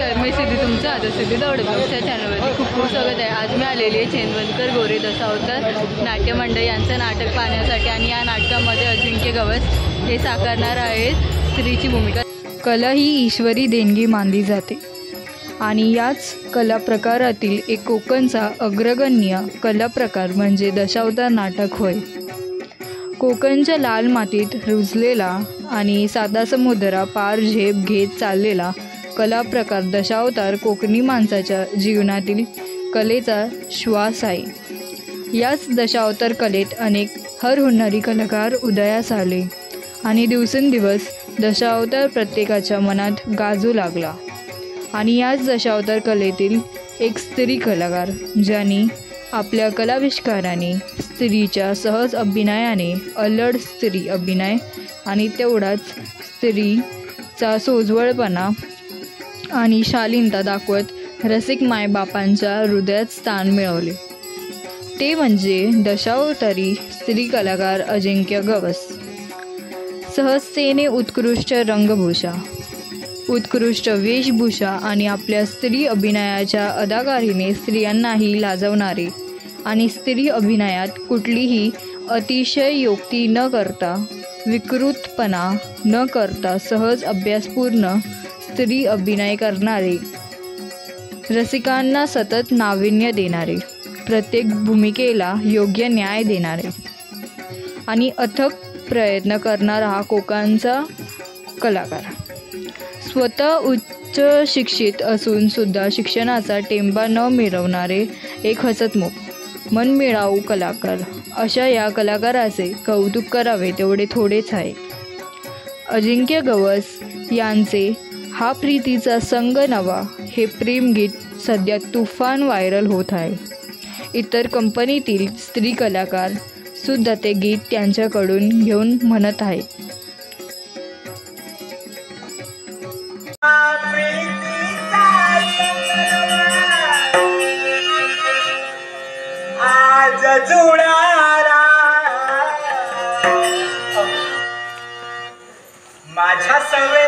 नमस्कार, मी सिद्धी, तुमचं आता सिद्धी दौड ब्लॉगच्या चॅनलवरती खूप खूप स्वागत आहे। आज मी आलेली आहे चेनवलकर गोरे दशावतार नाट्य मंडळ यांचं नाटक पाहण्यासाठी आणि या नाटकामध्ये अजिंक्य गवस हे साकारणार आहेत स्त्रीची भूमिका। कला ही ईश्वरी देणगी मानली जाते आणि याच कला प्रकारातील एक कोकणचा अग्रगण्य कला प्रकार म्हणजे दशावतार नाटक होय। कोकणच्या लाल मातीत रुजलेला आणि साता समुद्रा पार झेप घेत चाललेला कला प्रकार दशावतार कोकणी माणसाच्या जीवनातील कलेचा श्वास आहे। याच दशावतार कलेत अनेक हरहुन्नरी कलाकार उदयास आले आणि दिवसेंदिवस दशावतार प्रत्येकाच्या मनात गाजू लागला। आणि याच दशावतार कलेतील एक स्त्री कलाकार ज्यांनी आपल्या कलाविष्काराने स्त्रीच्या सहज अभिनयाने अल्लड स्त्री अभिनय आणि तेवढाच स्त्रीचा सोज्वळपणा आणि शालीनता दाखवत रसिक मायबापांच्या हृदयात स्थान मिळवले, ते म्हणजे दशावतारी स्त्री कलाकार अजिंक्य गवस। सहजतेने उत्कृष्ट रंगभूषा, उत्कृष्ट वेशभूषा आणि आपल्या स्त्री अभिनयाच्या अदाकारीने स्त्रियांनाही लाजवणारे आणि स्त्री अभिनयात कुठलीही अतिशयोक्ती न करता विकृतपणा न करता सहज अभ्यासपूर्ण स्त्री अभिनय करणारे, रसिकांना सतत नाविन्य देणारे, प्रत्येक भूमिकेला योग्य न्याय देणारे आणि अथक प्रयत्न करणारा हा कोकणचा कलाकार। स्वतः उच्च शिक्षित असून सुद्धा शिक्षणाचा टेंबा न मिळवणारे एक हसतमुख मनमिळाऊ कलाकार, अशा या कलाकाराचे कौतुक करावे तेवढे थोडेच आहे। अजिंक्य गवस यांचे हा प्रीतीचा संग नवा हे प्रेमगीत सध्या तुफान व्हायरल होत आहे। इतर कंपनीतील स्त्री कलाकार सुद्धा ते गीत त्यांच्याकडून घेऊन म्हणत आहेत। माझ्या सवे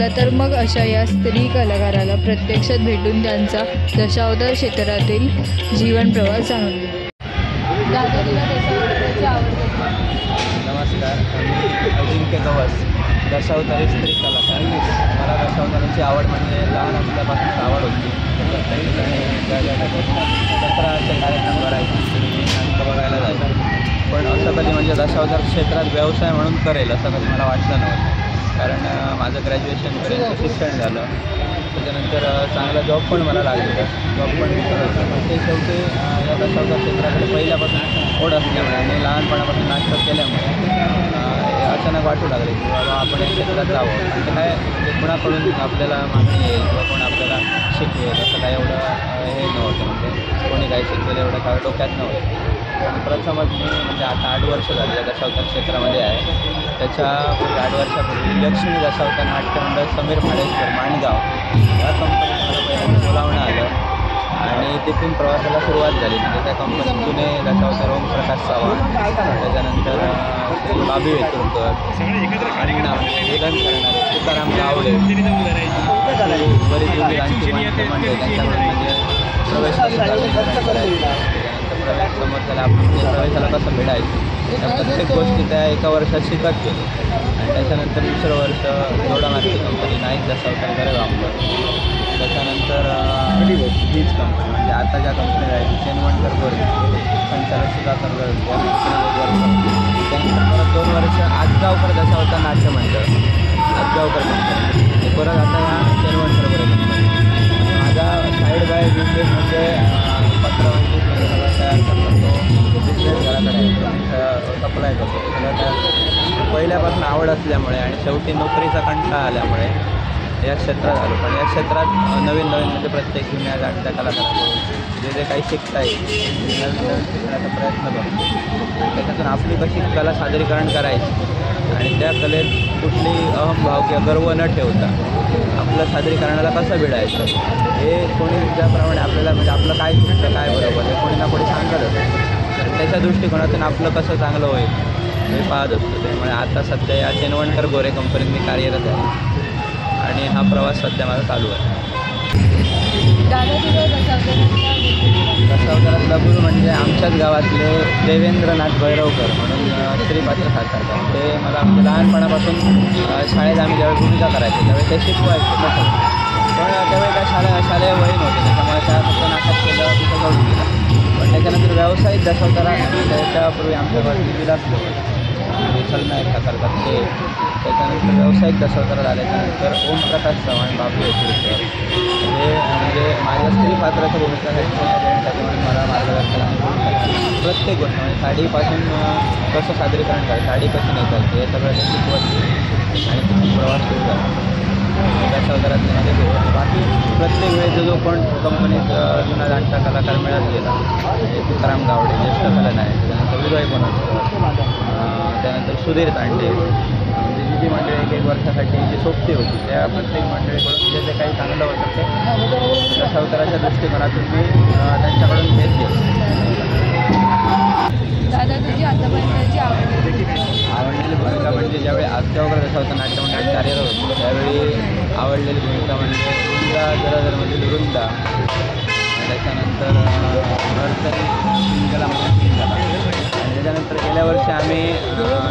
चला तर मग अशा या स्त्री कलाकाराला प्रत्यक्षात भेटून त्यांचा दशावतार क्षेत्रातील जीवन प्रवास जाणून घेऊ. दादा, तुला दशावताराची आवड कशी? नमस्कार, मी अजिंक्य गवस, दशावतारी स्त्री कलाकार. मला दशावताराची आवड म्हणजे लहान असल्यापासून आवड होती. दसराचे कार्यक्रम करायचे, नाटकं बघायला जायचं. पण असं कधी म्हणजे दशावतार क्षेत्रात व्यवसाय म्हणून करेल असं कधी मला वाटलं नव्हतं. कारण माझं ग्रॅज्युएशनपर्यंत शिक्षण झालं, त्याच्यानंतर चांगला जॉब पण मला लागलेला, जॉब पण मी करायचं. पण ते शेवटी या दशावतार क्षेत्राकडे पहिल्यापासून ओढ असल्यामुळे आणि लहानपणापासून नाटक केल्यामुळे अचानक वाटू लागले की बाबा आपण या क्षेत्रात जावं. आणि ते काय म्हणजे कुणाकडून आपल्याला मागणी येईल किंवा कोण आपल्याला शिकवेल असं काय एवढं हे नव्हतं. म्हणजे कोणी काही शिकवेल एवढं काय डोक्यात नव्हतं. आणि प्रथमच मी म्हणजे आता 8 वर्ष झाली या दशावतार क्षेत्रामध्ये आहे. त्याच्यापूर्वी 8 वर्षापूर्वी लक्ष्मी दशावतार नाट्यमंडळ समीर भाडेश्वर माणगाव या कंपनीत मला पहिल्यांदा बोलावणं आलं आणि तिथून प्रवासाला सुरुवात झाली. म्हणजे त्या कंपनीत जुने दशावतार ओमप्रकाश सावंत, त्याच्यानंतर बाबी वेतुरकर, निधन करणारे तुकाराम गावडे, बरीच जुनी रांची मंडळी त्यांच्याकडून म्हणजे प्रवेश समोरच्याला आपण प्रवेशाला कसं मिळायचं त्या प्रत्येक गोष्टी त्या एका वर्षात शिकत गेलो. आणि त्याच्यानंतर दुसरं वर्ष दोडामार्गी कंपनी नाईक दशावतार गरेगावकर, त्याच्यानंतर हीच कंपनी म्हणजे आता ज्या कंपनीला आहे चेनवणकर गोरे, संचालक सुधाकर गोरे, त्यानंतर परत 2 वर्ष आजगावकर दशावतार नाट्य मंडळ, आजगावकर कंपनी, परत आता या चेनवणकर गोरे कंपनी. माझा साईड बाय बिझनेस म्हणजे पत्रावरती सगळं तयार करतो, बिझनेस घराकडे आहे, सप्लाय करतो. सगळं त्या पहिल्यापासून आवड असल्यामुळे आणि शेवटी नोकरीचा कंटाळा आल्यामुळे या क्षेत्रात आलो. पण या क्षेत्रात नवीन म्हणजे प्रत्येक जुन्या जाणत्या कलाकारांकडून जे काही शिकता येईल नवीन शिकण्याचा प्रयत्न करतो. त्याच्यातून आपली कशी कला सादरीकरण करायची आणि त्या कलेत कुठली अहमभाव किंवा गर्व न ठेवता आपलं सादरीकरणाला कसं भिडायचं हे कोणी ज्याप्रमाणे आपल्याला म्हणजे आपलं काय चुकतं काय बरोबर हे कोणी ना कोणी सांगत असतं. तर त्याच्या दृष्टिकोनातून आपलं कसं चांगलं होईल हे पाहत असतो. त्यामुळे आता सध्या या चेनवणकर गोरे कंपनीत मी कार्यरत आहे आणि हा प्रवास सध्या माझा चालू आहे. दशावतारातला गुरु म्हणजे आमच्याच गावातले देवेंद्रनाथ भैरवकर म्हणून स्त्रीपात्र साकारतात. ते मला म्हणजे लहानपणापासून शाळेत आम्ही ज्यावेळी भूमिका करायचो त्यावेळी ते शिकवायचे कसं. पण त्यावेळी काय शालेय वय नव्हते, त्याच्यामुळे त्या फक्त नाटक केलं तिथं जाऊन गेलं. पण त्याच्यानंतर व्यावसायिक दशावतार त्याच्यापूर्वी आमच्या गावात विलास विठ्ठलनायक साकारतात ते, त्याच्यानंतर व्यावसायिक दशावतार आल्याच्यानंतर ओमप्रकाश सावंत, बाबी वेतुरकर हे म्हणजे माझ्या स्त्री पात्राच्या भूमिकासाठी मला मार्गदर्शन प्रत्येक गोष्ट म्हणजे साडीपासून कसं सादरीकरण करायचं, साडी कशी नेसायची हे सगळं शिकवत आणि तिथून प्रवास सुरू झाला दशावतारातले माझे गुरु. बाकी प्रत्येक वेळेस जो कोण कंपनीत जुना जाणता कलाकार मिळत गेला तुकाराम गावडे ज्येष्ठ कलानायक, त्याच्यानंतर उदय बनवकर, त्यानंतर सुधीर तांडे, म्हणजे जी मंडळी 1 वर्षासाठी जी सोबती होती त्या प्रत्येक मंडळीकडून जे काही चांगलं होतं ते दशावताराच्या दृष्टिकोनातून मी त्यांच्याकडून घेत गेलो. दादा, तुझी आतापर्यंतची आवडलेली भूमिका म्हणजे ज्यावेळी आजगावकर दशावतार नाट्यमंडळात कार्यरत होतो त्यावेळी आवडलेली भूमिका म्हणजे वृंदा जराधरमधील वृंदा, त्याच्यानंतर नर्सरी सिंगला आणि त्याच्यानंतर गेल्या वर्षी आम्ही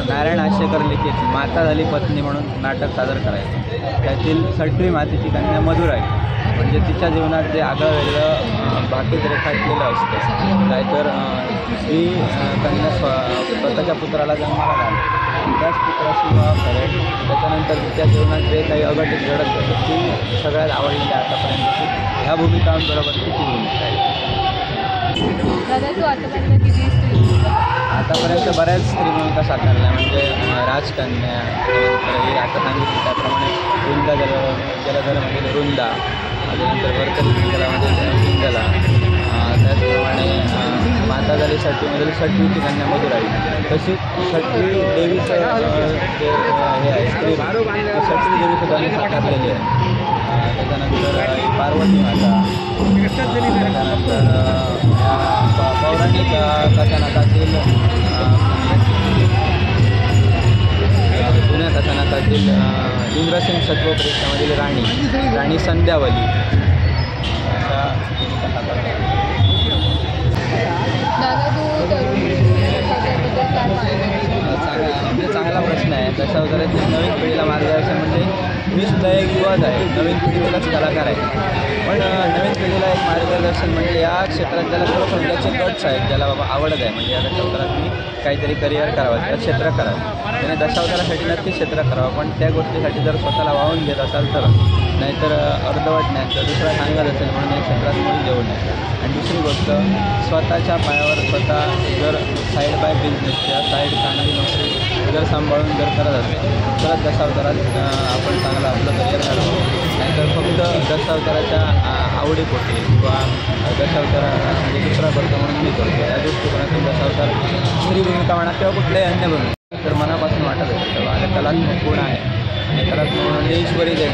नारायण आशेकर लिखित माता झाली पत्नी म्हणून नाटक सादर करायचो. त्यातील 6वी मातेची कन्या मधुराई म्हणजे तिच्या जीवनात जे आगळं वेगळं भाकीत रेखाटलेलं असतं काय तर ती कन्या स्वतःच्या पुत्राला जन्माला घालते, त्याच पुत्राशी विवाह करेल, त्याच्यानंतर तिच्या जीवनात जे काही अघटित घडत असतं ती सगळ्यात आवडलेली आतापर्यंतची ह्या भूमिकांबरोबर किती भूमिका आहे. दादा, तू आतापर्यंत किती आतापर्यंत बऱ्याच स्त्री भूमिका साकारल्या म्हणजे राजकन्या, त्यानंतर हे आता सांगितलं त्याप्रमाणे वृंदा जलधरमधील वृंदा, त्यानंतर वर्तरी सिंगलामधील सिंगला, त्याचप्रमाणे माता झाली 6वीमधील 6वीची कन्या मधुराई, तशीच 6वी देवीचं जे हे आहे स्त्री 6वी देवीचं गाणी साकारलेली आहे. त्याच्यानंतर पार्वती माता, त्याच्यानंतर पौराणिक कथानकातील जुन्या कथानकातील इंद्रसेन सत्वपुरी त्यामधील राणी संध्यावली अशा भूमिका साकारल्या. चांगला प्रश्न आहे. दशावतारातील नवीन पिढीला मार्गदर्शन म्हणजे मी सुद्धा एक युवाच आहे, नवीन पिढीलाच कलाकार आहे. पण नवीन पिढीला एक मार्गदर्शन म्हणजे या क्षेत्रात ज्याला खरोखर ज्याचे गट्स आहेत, ज्याला बाबा आवडत आहे, म्हणजे या दशावतारात मी काहीतरी करिअर करावं, त्या क्षेत्र करावं, त्याने दशावतारासाठी नक्की क्षेत्र करावं. पण त्या गोष्टीसाठी जर स्वतःला वाहून घेत असाल तर, नाहीतर अर्धवट नाही तर दुसरा सांगत असेल म्हणून या क्षेत्रात मुली येऊ नये. आणि दुसरी गोष्ट, स्वतःच्या पायावर स्वतः जर साईड बाय बिझनेस किंवा साईड चांगली नोकरी जर सांभाळून जर करत असेल तरच दशावतारात आपण चांगलं आपलं करिअर करावं. नाहीतर फक्त दशावताराच्या आवडीपोटी किंवा दशावतारा म्हणजे दुसरा करतो म्हणून मी करतो या दृष्टिकोनातून दशावतार स्त्री भूमिका म्हणा किंवा कुठल्याही अन्य भूमिका तर मनापासून वाटत असतं माझ्या कलात्मक गुण आहे. आणि कलात्मक म्हणजे ईश्वरी देण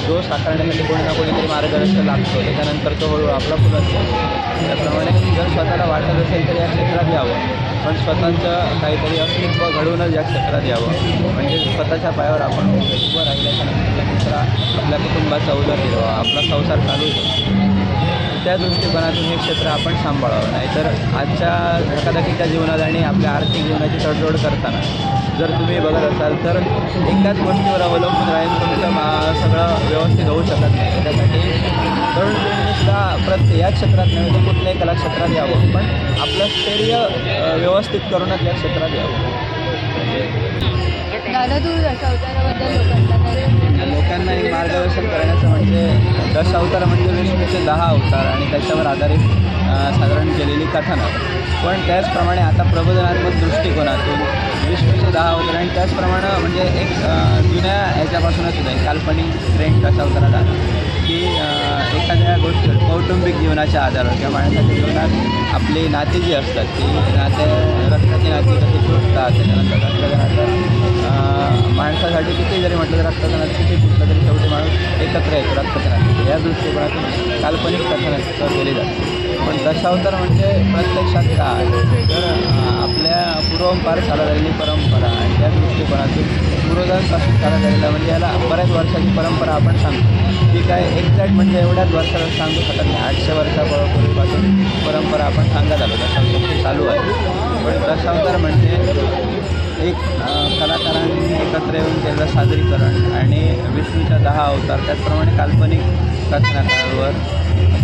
जो साकारण्यासाठी कोणी ना कोणीतरी मार्गदर्शन लागतो, त्याच्यानंतर तो हळूहळू आपला फुल असतो. त्याप्रमाणे जर स्वतःला वाटत असेल तर या क्षेत्रात यावं, पण स्वतःचं काहीतरी अस्तित्व घडवूनच या क्षेत्रात यावं. म्हणजे स्वतःच्या पायावर आपण उभं राहिल्याच्यानंतर दुसरा आपल्या कुटुंबाचा उदरनिर्वाह आपला संसार चालू शकतो. त्या दृष्टिकोनातून हे क्षेत्र आपण सांभाळावं. नाहीतर आजच्या धकाधकीच्या जीवनात आणि आपल्या आर्थिक जीवनाची तडजोड करताना जर तुम्ही बघत असाल तर एकाच गोष्टीवर अवलंबून राहील तुमचं सगळं व्यवस्थित होऊ शकत नाही. त्यासाठी तरुण पिढीनेसुद्धा प्रत्येक या क्षेत्रात नव्हे तर कुठल्याही कलाक्षेत्रात यावं, पण आपलं स्थैर्य व्यवस्थित करूनच या क्षेत्रात यावं. दादा, तू दशावताराबद्दल लोकांना एक मार्गदर्शन करण्याचं म्हणजे दशावतार म्हणजे विष्णूचे 10 अवतार आणि त्याच्यावर आधारित साधारण केलेली कथानक. पण त्याचप्रमाणे आता प्रबोधनात्मक दृष्टिकोनातून विष्णूचे 10 अवतार आणि त्याचप्रमाणे म्हणजे एक जुन्या ह्याच्यापासूनच सुद्धा काल्पनिक ट्रेंड दशावतारात आला की एखाद्या गोष्टी कौटुंबिक जीवनाच्या आधारावर किंवा माणसाच्या जीवनात आपली नाती जी असतात ती रक्ताची नाती कशी तुटतात, त्याच्यानंतर रक्ताचं नातं माणसासाठी किती जरी म्हटलं तर रक्ताचं नातं किती तुटलं तरी शेवटी माणूस एकत्र येतो रक्ताचं नातं. या दृष्टिकोनातून काल्पनिक कथानक केली जाते. पण दशावतार म्हणजे प्रत्यक्षात काय तर आपल्या पूर्वंपार चालत आलेली परंपरा आणि त्या दृष्टिकोनातून पूर्वजांपासून चालत आलेला म्हणजे याला बऱ्याच वर्षाची परंपरा आपण सांगतो. ती काय एक्झॅक्ट म्हणजे एवढ्याच वर्षाला सांगू शकत नाही. 800 वर्षापूर्वीपासून परंपरा आपण सांगत आलो, दशावतार चालू आहे. पण दशावतार म्हणजे एक कलाकारांनी एकत्र येऊन केलेलं सादरीकरण आणि विष्णूच्या 10 अवतार त्याचप्रमाणे काल्पनिक कथानकावर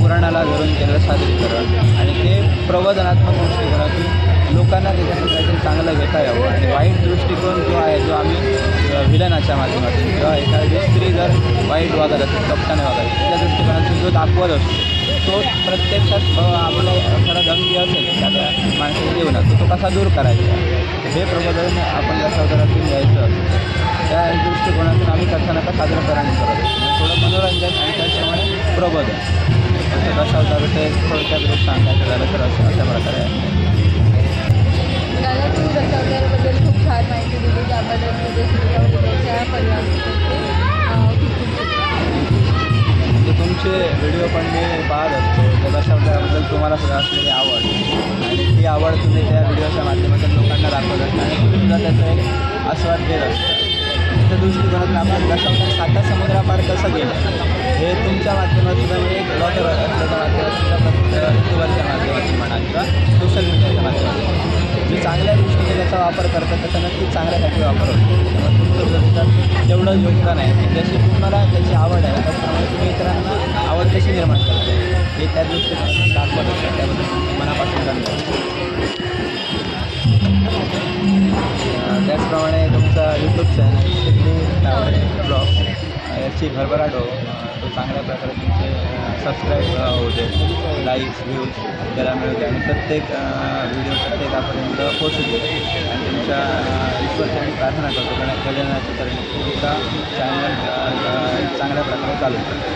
पुराणाला धरून केलेलं सादरीकरण आणि ते प्रबोधनात्मक दृष्टिकोनातून लोकांना त्याच्यातून काहीतरी चांगलं घेता यावं. आणि वाईट दृष्टिकोन जो आहे जो आम्ही विलनाच्या माध्यमातून किंवा एखादी स्त्री जर वाईट वागत असेल, कपटाने वागत असेल त्या दृष्टिकोनातून जो दाखवत असतो तो प्रत्यक्षात आपलं खरं दंगी असेल एखाद्या माणसाच्या जीवनात तो कसा दूर करायचा हे प्रबोधन आपण दशावतारातून घ्यायचं असतं. त्या दृष्टिकोनातून आम्ही कथानका सादरीकरण करत असतो. थोडं मनोरंजन आणि त्याच्यामुळे प्रबोधन असं दशावताराचं एक थोडक्यात रूप सांगायचं झालं तर असं अशा प्रकारे आहे. दादा, तू दशावताराबद्दल खूप छान माहिती दिली, त्याबद्दल म्हणजे तुमचे व्हिडिओ पण मी पाहत असतो. त्या दशावताराबद्दल तुम्हाला सुद्धा असलेली आवड आणि ती आवड तुम्ही त्या व्हिडिओच्या माध्यमातून लोकांना दाखवत असता आणि तुम्हीसुद्धा त्याचा एक आस्वाद घेत असता. त्या दृष्टिकोनातून आपण दशावतार साता समुद्रापार कसं गेलं हे तुमच्या माध्यमातून एक ब्लॉगर असल्याच्या माध्यमातून युट्यूबरच्या माध्यमातून म्हणा किंवा सोशल मीडियाच्या माध्यमातून जे चांगल्या दृष्टीने त्याचा वापर करतात त्याचा नक्कीच चांगल्यासाठी वापर होतो. त्यामुळे तुमचं सुद्धा तेवढं योगदान आहे की जशी तुम्हाला त्याची आवड आहे त्याचप्रमाणे तुम्ही इतरांना आवड कशी निर्माण करता हे त्या दृष्टीकोनातून दाखवत असतात. त्याबद्दल मनापासून धन्यवाद. त्याचप्रमाणे तुमचा यूट्यूब चॅनल सिद्धी तावडे ब्लॉग याची भरभराट हो, तो चांगल्या प्रकारे तुमचे सबस्क्राईब होते, लाईक्स व्ह्यूज त्याला मिळू द्या आणि प्रत्येक व्हिडिओ प्रत्येकापर्यंत पोचू दे. आणि तुमच्या ईश्वरचरणी प्रार्थना करतो कारण गजाननाच्या चरणी तुमचा चॅनल चांगल्या प्रकारे चालू करतो.